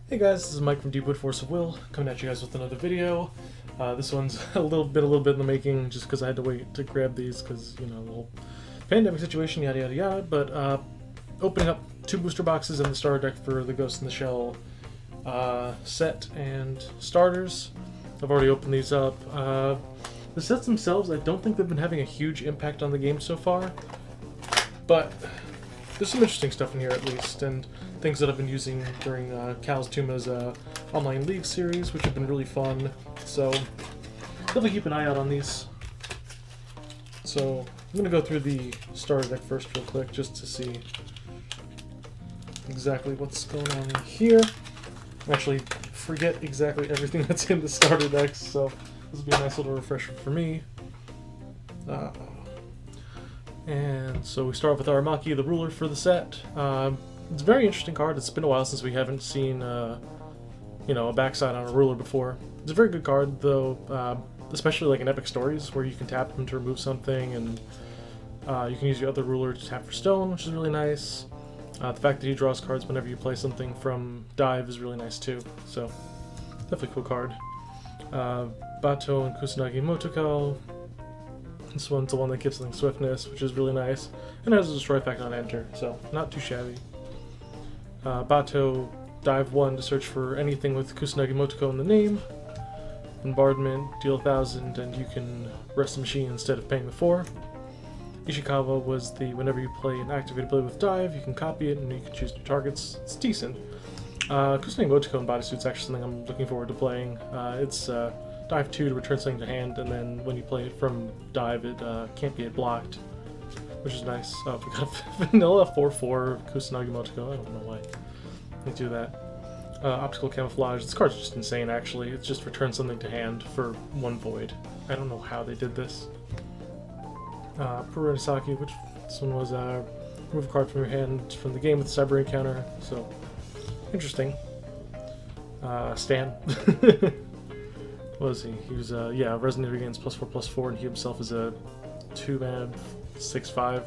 Hey guys, this is Mike from Deepwood Force of Will, coming at you guys with another video. This one's a little bit in the making, just because I had to wait to grab these, because, you know, the whole pandemic situation, yada yada yada, but opening up 2 booster boxes and the starter deck for the Ghost in the Shell set and starters. I've already opened these up. The sets themselves, I don't think they've been having a huge impact on the game so far, but there's some interesting stuff in here at least, and things that I've been using during Cal's Tuma's online league series, which have been really fun. So definitely keep an eye out on these. So I'm gonna go through the starter deck first real quick, just to see exactly what's going on here. I actually forget exactly everything that's in the starter decks, so this will be a nice little refresher for me. And so we start off with Aramaki, the ruler for the set. It's a very interesting card. It's been a while since we haven't seen, you know, a backside on a ruler before. It's a very good card, though, especially like in Epic Stories, where you can tap him to remove something, and you can use your other ruler to tap for stone, which is really nice. The fact that he draws cards whenever you play something from dive is really nice too. So definitely a cool card. Bato and Kusanagi Motoko. This one's the one that gives something swiftness, which is really nice, and has a destroy effect on enter, so not too shabby. Bato, dive 1 to search for anything with Kusanagi Motoko in the name. Bombardment, deal 1,000, and you can rest the machine instead of paying the 4. Ishikawa was the whenever you play an activated ability with dive, you can copy it and you can choose new targets. It's decent. Kusanagi Motoko in bodysuit's actually something I'm looking forward to playing. It's dive 2 to return something to hand, and then when you play it from dive, it can't get blocked, which is nice. We got a vanilla 4/4 Kusanagi Motoko. I don't know why they do that. Optical camouflage. This card's just insane, actually. It's just return something to hand for 1 void. I don't know how they did this. Purunisaki, which this one was remove a card from your hand from the game with a cyber encounter. So interesting. Stan. What was he? He was, yeah, Resonator gains +4/+4, and he himself is a 2-mana 6/5.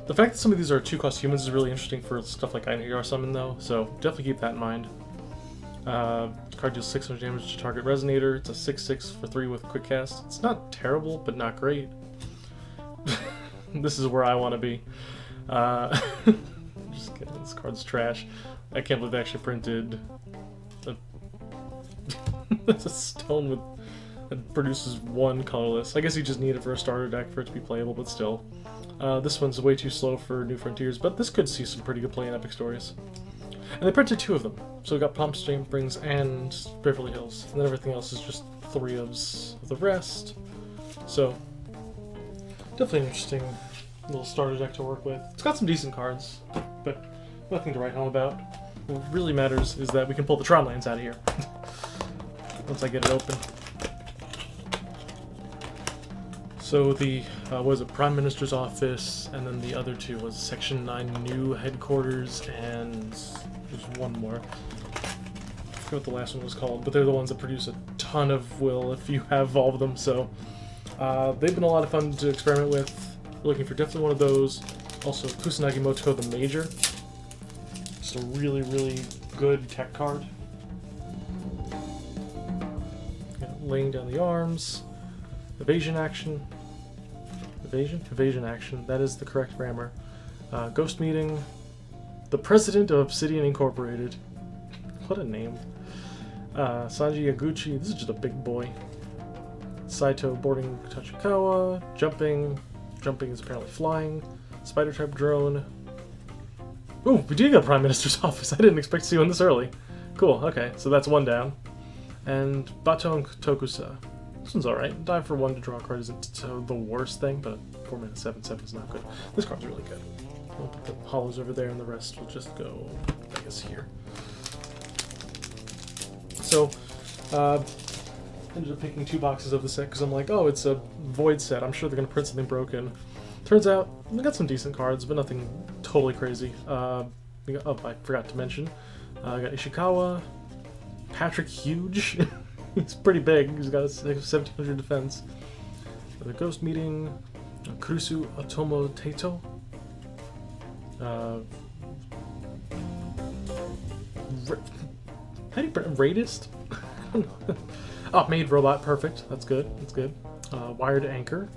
The fact that some of these are 2-cost humans is really interesting for stuff like Einhjar Summon, though, so definitely keep that in mind. Card deals 600 damage to target Resonator. It's a 6/6 for 3 with quick cast. It's not terrible, but not great. This is where I want to be. Just kidding, this card's trash. I can't believe they actually printed that's a stone with that produces 1 colorless. I guess you just need it for a starter deck for it to be playable, but still. This one's way too slow for New Frontiers, but this could see some pretty good play in Epic Stories. And they printed 2 of them. So we got Palm Springs and Beverly Hills, and then everything else is just 3 of the rest. So definitely an interesting little starter deck to work with. It's got some decent cards, but nothing to write home about. What really matters is that we can pull the Tron lands out of here. Once I get it open. So the, was it Prime Minister's office, and then the other 2 was Section 9 new headquarters, and there's one more. I forget what the last one was called, but they're the ones that produce a ton of will if you have all of them, so they've been a lot of fun to experiment with. We're looking for definitely one of those. Also, Kusanagi Motoko the Major. Just a really, really good tech card. Laying down the arms. Evasion action. Evasion action. That is the correct grammar. Ghost meeting. The President of Obsidian Incorporated. What a name. Sanji Yaguchi. This is just a big boy. Saito boarding Tachikawa. Jumping. Jumping is apparently flying. Spider type drone. Ooh, we did get a Prime Minister's office. I didn't expect to see one this early. Cool, okay, so that's 1 down. And Bato and Tokusa. This one's alright. Dive for 1 to draw a card isn't the worst thing, but 4-mana 7/7 is not good. This card's really good. I'll put the hollows over there, and the rest will just go, I guess, here. So, ended up picking 2 boxes of the set because I'm like, oh, it's a void set. I'm sure they're going to print something broken. Turns out, we got some decent cards, but nothing totally crazy. I forgot to mention. I got Ishikawa. Patrick Huge. He's pretty big. He's got a 1700 defense. The Ghost Meeting. Kurusu Otomo Teito. How do you Radist? Oh, made robot, perfect. That's good. That's good. Wired anchor.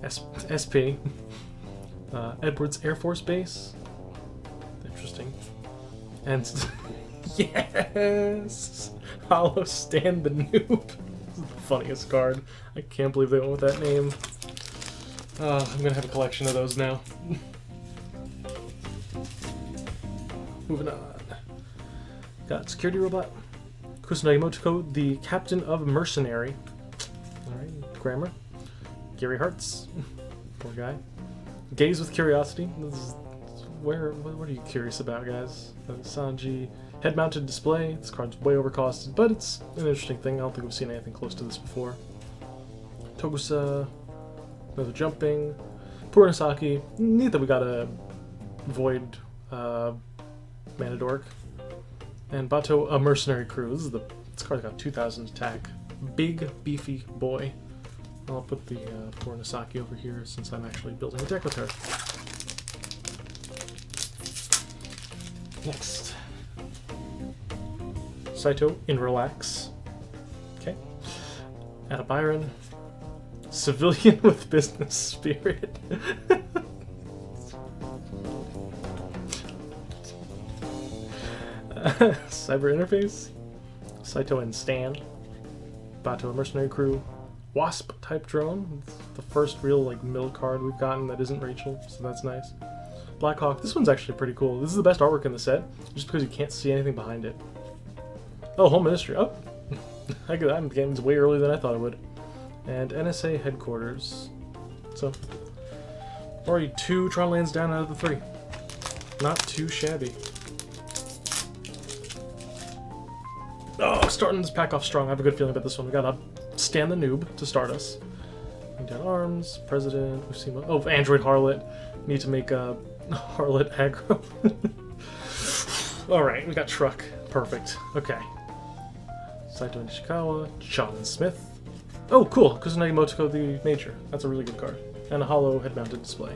SP. Edwards Air Force Base. Interesting. And yes, Hollow Stand the Noob. This is the funniest card. I can't believe they went with that name. I'm gonna have a collection of those now. Moving on. Got security robot. Kusanagi Motoko, the captain of mercenary. Alright, grammar. Gary Hartz. Poor guy. Gaze with curiosity. This is, what are you curious about, guys? Sanji. Head-mounted display. This card's way overcosted, but it's an interesting thing. I don't think we've seen anything close to this before. Togusa. Another jumping. Purasaki. Neat that we got a Void Manadork. And Bato, a mercenary crew. This card's got 2,000 attack. Big, beefy boy. I'll put the Purasaki over here since I'm actually building a deck with her. Next. Saito in Relax. Okay. Ada Byron. Civilian with business spirit. Cyber Interface. Saito and Stan. Bato Mercenary Crew. Wasp type drone. It's the first real middle card we've gotten that isn't Rachel, so that's nice. Blackhawk. This one's actually pretty cool. This is the best artwork in the set, just because you can't see anything behind it. Oh, Home Ministry. Oh, I'm getting way earlier than I thought it would. And NSA headquarters. So, already 2 Tron lands down out of the 3. Not too shabby. Oh, starting this pack off strong. I have a good feeling about this one. We got a Stan the Noob to start us. Down arms, President, we've seen. Oh, Android Harlot. Need to make a Harlot aggro. Alright, we got Truck. Perfect. Okay. Saito Nishikawa, John Smith. Oh, cool. Kusanagi Motoko the Major. That's a really good card. And a hollow head-mounted display.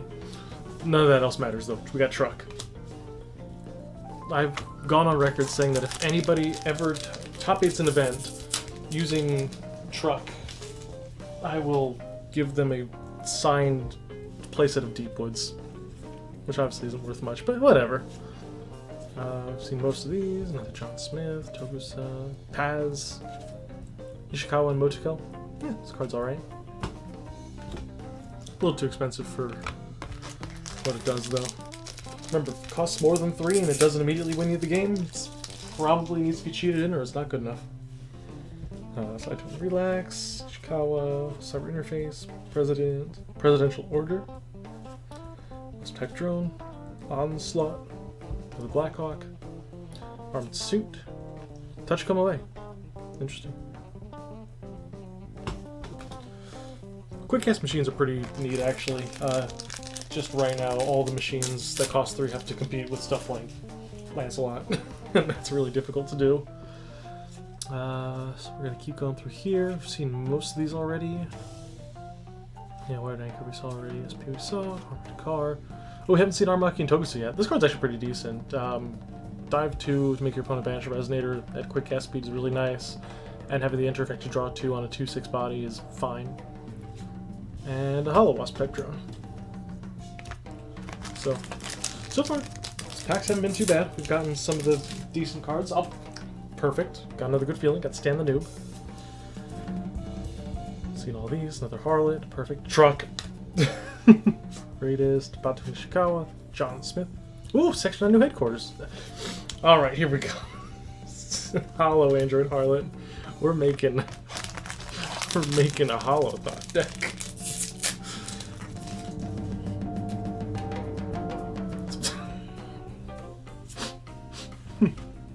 None of that else matters, though. We got Truck. I've gone on record saying that if anybody ever top 8's an event using Truck, I will give them a signed playset of Deepwoods, which obviously isn't worth much, but whatever. I've seen most of these. Another John Smith, Togusa, Paz, Ishikawa, and Motoko. Yeah, this card's alright. A little too expensive for what it does, though. Remember, it costs more than 3 and it doesn't immediately win you the game. It probably needs to be cheated in or it's not good enough. So I took Relax, Ishikawa, Cyber Interface, Presidential Order, Tech Drone, Onslaught, the Blackhawk, Armed Suit, Touch Come Away. Interesting. Quick cast machines are pretty neat, actually. Just right now, all the machines that cost 3 have to compete with stuff like Lancelot. And that's really difficult to do. So we're going to keep going through here. We've seen most of these already. Yeah, Wired Anchor we saw already. SP we saw. Armored Car. Oh, we haven't seen Armaki and Togusa yet. This card's actually pretty decent. Dive 2 to make your opponent banish a Resonator at quick cast speed is really nice. And having the enter effect to draw 2 on a 2/6 body is fine. And a Hollow Wasp type drone. So far, these packs haven't been too bad. We've gotten some of the decent cards. Oh, perfect. Got another good feeling. Got Stan the Noob. Seen all these. Another Harlot. Perfect. Truck. Greatest. Bato Nishikawa. John Smith. Ooh, section on new headquarters. Alright, here we go. Hollow Android Harlot. We're making a Hollow Thought deck.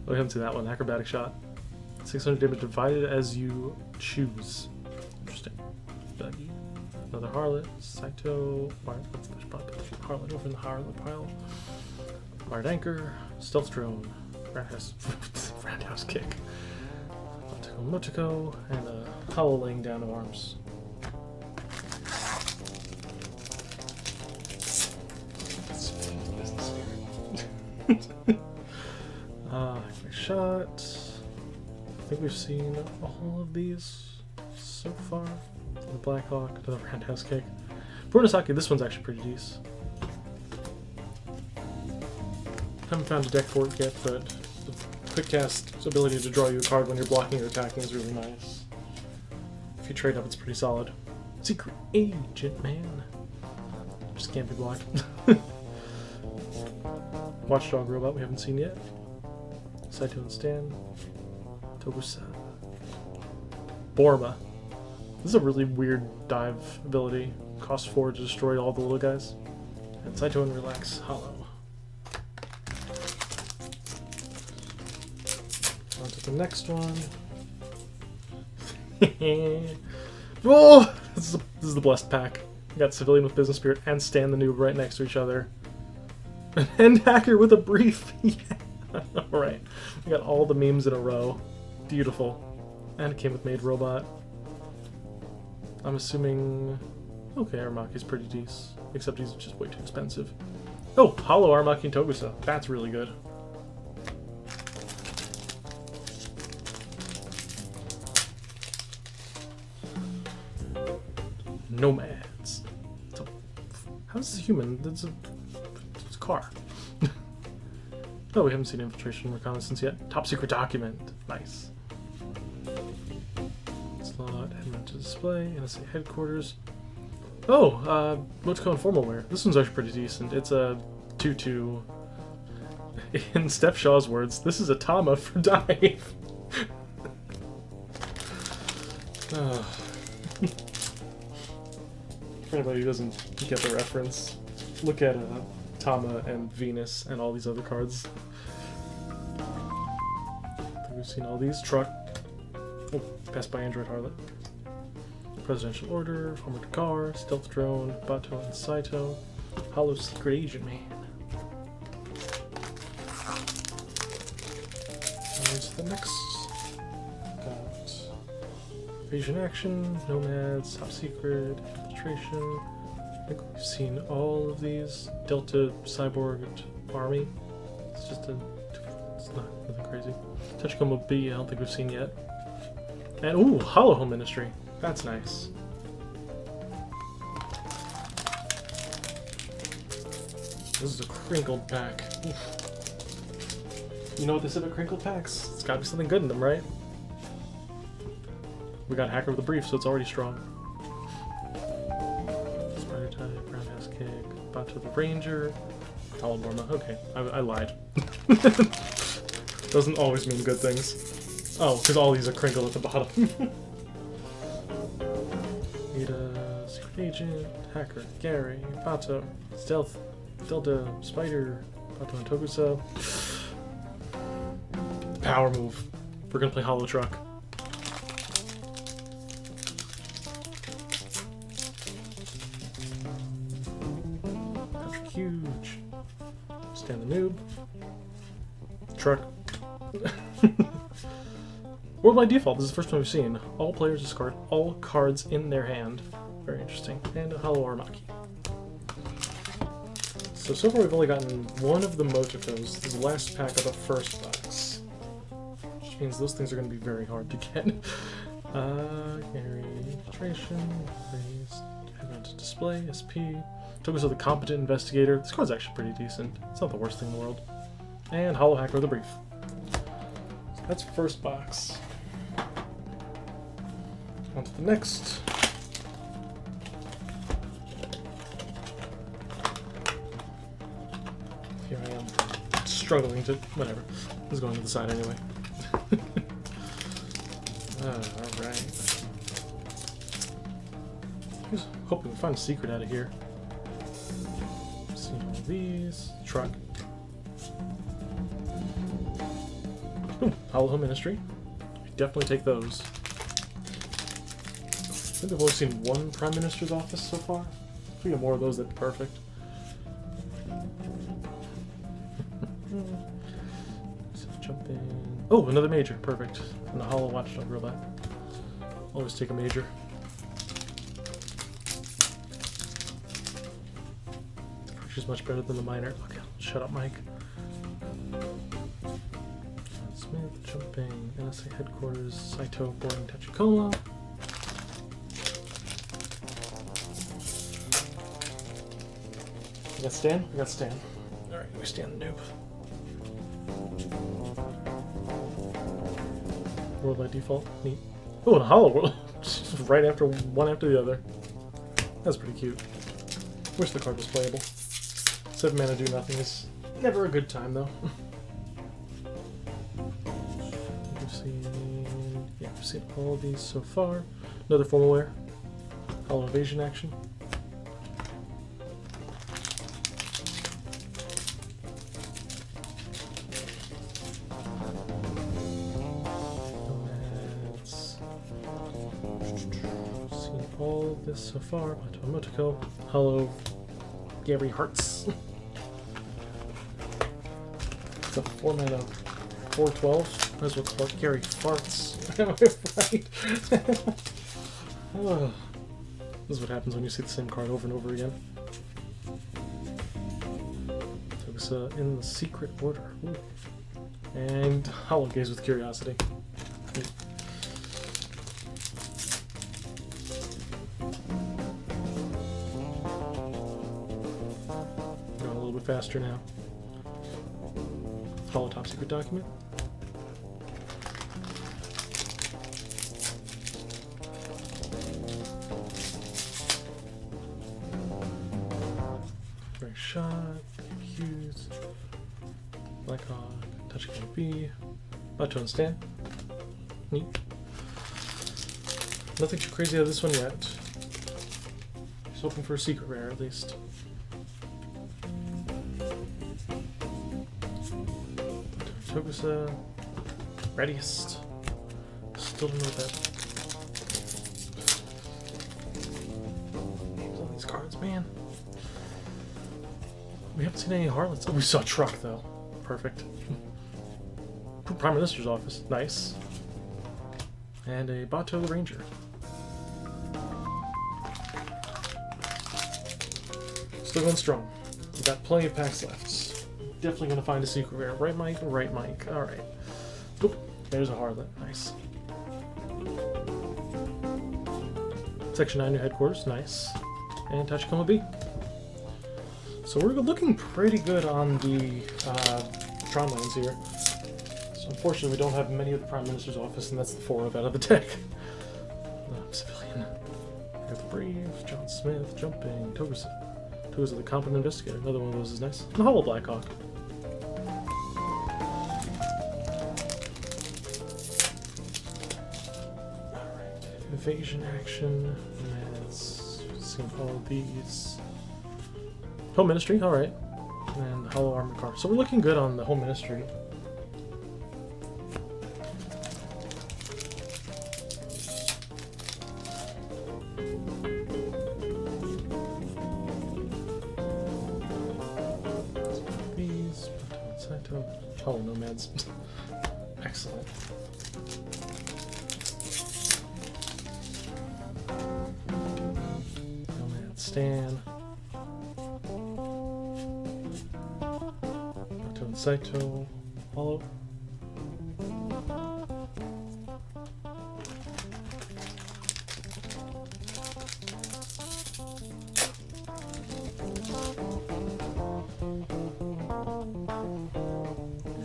Oh, I haven't seen that one. Acrobatic Shot. 600 damage divided as you choose. Interesting. Another Harlot. Saito. Let's put Harlot over in the Harlot pile. Wired Anchor. Stealth Drone. Roundhouse Kick. Motoko. And a Hollow laying down of arms. Shot. think we've seen all of these so far. The Blackhawk, another roundhouse kick. Brunosaki, this one's actually pretty decent. Haven't found a deck for it yet, but the quick cast's ability to draw you a card when you're blocking or attacking is really nice. If you trade up, it's pretty solid. Secret Agent, man. Just can't be blocked. Watchdog Robot we haven't seen yet. Saito and Stan. Togusa. Borma. This is a really weird dive ability. Costs 4 to destroy all the little guys. And Saito and Relax Hollow. On to the next one. Oh! This is the Blessed Pack. We got Civilian with Business Spirit and Stan the Noob right next to each other. And Hacker with a Brief. Yeah. Alright. We got all the memes in a row. Beautiful. And it came with Made Robot. I'm assuming... Okay, Armaki's pretty decent. Except he's just way too expensive. Oh! Hollow Armaki and Togusa. That's really good. Nomads. How's this human? It's a car. Oh, we haven't seen Infiltration and Reconnaissance yet. Top secret document. Nice. Slot, headman to display, NSA headquarters. Oh, Motoco and Formal Wear. This one's actually pretty decent. It's a 2/2. In Steph Shaw's words, this is a Tama for dive. For anybody who doesn't get the reference, look at Tama and Venus and all these other cards. I think we've seen all these. Truck. Oh, passed by Android Harlot. Presidential Order, Armored Car, Stealth Drone, Bato and Saito, Hollow Secret Agent Man. Here's the next. Got Evasion Action, Nomads, Top Secret, Infiltration. I think we've seen all of these. Delta Cyborg Army. It's just a... It's not nothing crazy. Touchcombo B, I don't think we've seen yet. And ooh, Hollow Home Ministry. That's nice. This is a crinkled pack. Oof. You know what they said about crinkled packs? It's gotta be something good in them, right? We got Hacker with a Brief, so it's already strong. Spider Type, Roundhouse Kick, Bato the Ranger, Hollow Borma. Okay, I lied. Doesn't always mean good things. Oh, because all these are crinkled at the bottom. Ida, Secret Agent, Hacker, Gary, Bato, Stealth, Delta, Spider, Bato and Togusa. Power move. We're gonna play Hollow Truck. That's huge. Stan the Noob. Truck. Or by default, this is the first one we've seen. All players discard all cards in their hand. Very interesting. And a Hollow Armaki. So far we've only gotten one of the Moticos. This is the last pack of the first box. Which means those things are going to be very hard to get. Gary, Infiltration, Raised, Headman to Display, SP. Took us to the Competent Investigator. This card's actually pretty decent. It's not the worst thing in the world. And Hollow Hacker with a Brief. So that's first box. On to the next. Here I am, struggling to... whatever. This is going to the side anyway. Alright. I was hoping to find a secret out of here. See all these. Truck. Ooh, Hollow Home Ministry. Definitely take those. I think I've only seen one Prime Minister's office so far. If we get more of those, that'd be perfect. So jump in. Oh, another major. Perfect. And a Hollow Watchdog Robot. Always take a major. Which is much better than the minor. Okay, shut up, Mike. Smith, Jumping, NSA headquarters, Saito boarding Tachikoma. I got Stan? I got Stan. Alright, we Stan the noob. World by default. Neat. Oh, and a hollow world. Right after one after the other. That's pretty cute. Wish the card was playable. 7 mana do nothing is never a good time though. We've seen all of these so far. Another formal wear. Hollow evasion action. Seen all of this so far. Motoko. Hollow Gary Hearts. It's a 4 mana 4/12. Might as well call it Gary Farts. Am I right? Oh. This is what happens when you see the same card over and over again. So it's in the secret order. Ooh. And Hollow Gaze with Curiosity. Going a little bit faster now. Hollow Top Secret Document. Very Shot, Hughes, Blackhawk, Touchdown B, Bato and Stan. Neat. Nothing too crazy out of this one yet. Just hoping for a secret rare at least. Togusa, Readiest. Still don't know what that. Names on these cards, man. We haven't seen any Harlots. Oh, we saw Truck though. Perfect. Prime Minister's office. Nice. And a Bato the Ranger. Still going strong. We've got plenty of packs left. Definitely gonna find a secret rare. Right, Mike? Right, Mike. Alright. Oop. There's a Harlot. Nice. Section 9 new headquarters. Nice. And Tachikoma B. So we're looking pretty good on the Tron lands here. So unfortunately we don't have many of the Prime Minister's office, and that's the 4 of out of the deck. Civilian. We have the Brave, John Smith, Jumping, Togusa. Togusa the Competent Investigator. Another one of those is nice. And the Hollow Blackhawk. Alright. Evasion action. Let's see all these. Home Ministry, alright. And the Hollow Armored Car. So we're looking good on the Home Ministry. These, Saito, Hollow Nomads. Excellent. Nomad Stan. Saito, Hollow.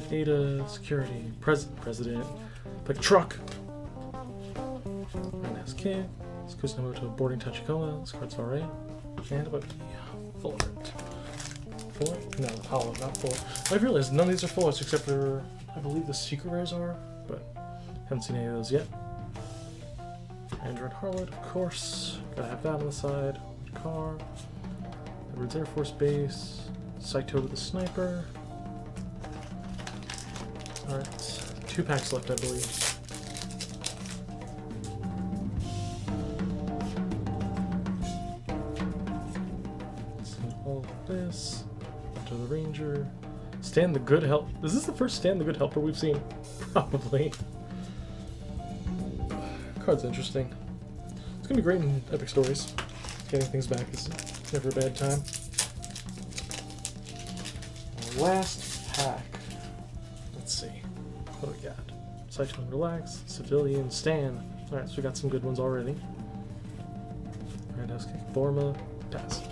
Data, security, president, like truck. And has King. This goes to boarding Tachikoma. This card's alright. And about full art. Full art? No, hollow, not full art. I've realized none of these are full arts except for, I believe the secret rares are, but haven't seen any of those yet. Android Harlot, of course. Gotta have that on the side. Car. Edwards Air Force Base. Saito with the sniper. Alright, 2 packs left, I believe. See all of this. To the Ranger. Stan the Good Help. Is this the first Stan the Good Helper we've seen? Probably. Card's interesting. It's gonna be great in Epic Stories. Getting things back is never a bad time. Last pack. Let's see. What do we got? Cyclone Relax, Civilian, Stan. Alright, so we got some good ones already. Roundhouse Kick, Borma, Taz.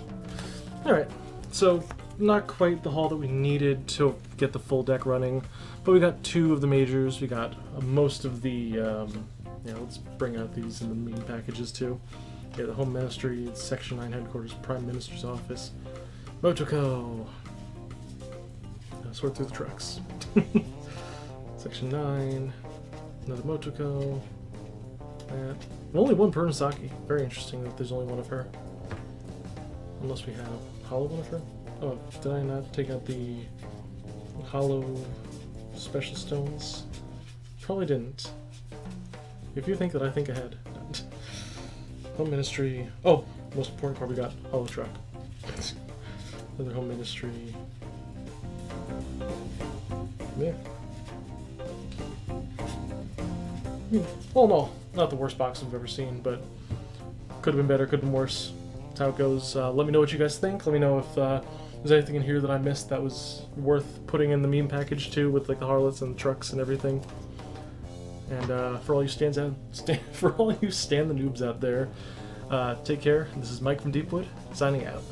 Alright, so not quite the haul that we needed to get the full deck running, but we got 2 of the majors. We got most of the, let's bring out these in the main packages too. Yeah, the Home Ministry, Section 9 Headquarters, Prime Minister's Office, Motoko. Sort through the trucks. Section 9, another Motoko. That. Only one Purnosaki. Very interesting that there's only one of her. Unless we have hollow one of her. Oh, did I not take out the hollow special stones? Probably didn't. If you think that I think ahead. Home Ministry. Oh, most important card we got. Hollow Truck. Another Home Ministry. Yeah. All in all, not the worst box I've ever seen, but could have been better, could have been worse. That's how it goes. Let me know what you guys think. Let me know if there's anything in here that I missed that was worth putting in the meme package too, with like the harlots and the trucks and everything. And for all you for all you Stan the noobs out there, take care. This is Mike from Deepwood, signing out.